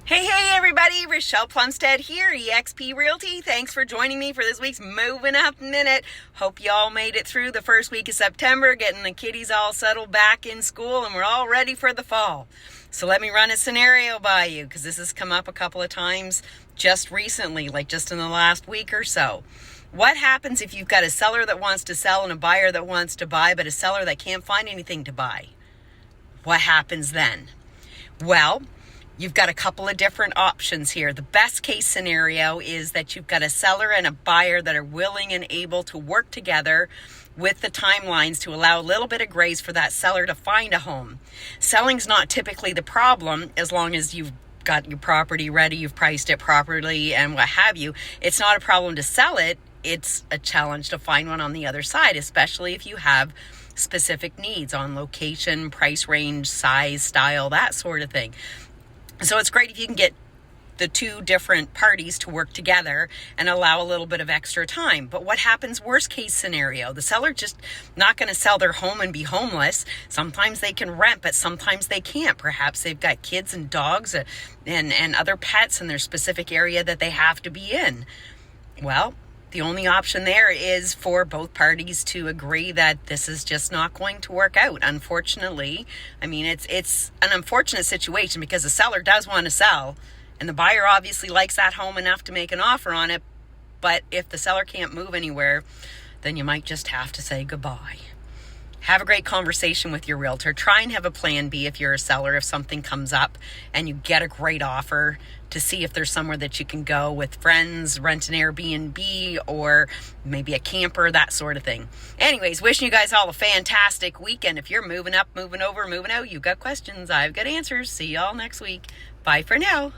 Hey everybody, Rochelle Plumstead here, eXp Realty. Thanks for joining me for this week's Movin Up Minute. Hope you all made it through the first week of September, getting the kiddies all settled back in school, and we're all ready for the fall. So let me run a scenario by you, because this has come up a couple of times just recently, like just in the last week or so. What happens if you've got a seller that wants to sell and a buyer that wants to buy, but a seller that can't find anything to buy? What happens then? Well, you've got a couple of different options here. The best case scenario is that you've got a seller and a buyer that are willing and able to work together with the timelines to allow a little bit of grace for that seller to find a home. Selling's not typically the problem as long as you've got your property ready, you've priced it properly and what have you. It's not a problem to sell it. It's a challenge to find one on the other side, especially if you have specific needs on location, price range, size, style, that sort of thing. So it's great if you can get the two different parties to work together and allow a little bit of extra time. But what happens worst case scenario? The seller just not going to sell their home and be homeless. Sometimes they can rent, but sometimes they can't. Perhaps they've got kids and dogs and other pets in their specific area that they have to be in. Well, the only option there is for both parties to agree that this is just not going to work out. Unfortunately, I mean, it's an unfortunate situation because the seller does want to sell and the buyer obviously likes that home enough to make an offer on it. But if the seller can't move anywhere, then you might just have to say goodbye. Have a great conversation with your realtor. Try and have a plan B if you're a seller, if something comes up and you get a great offer, to see if there's somewhere that you can go with friends, rent an Airbnb, or maybe a camper, that sort of thing. Anyways, wishing you guys all a fantastic weekend. If you're moving up, moving over, moving out, you got questions, I've got answers. See y'all next week. Bye for now.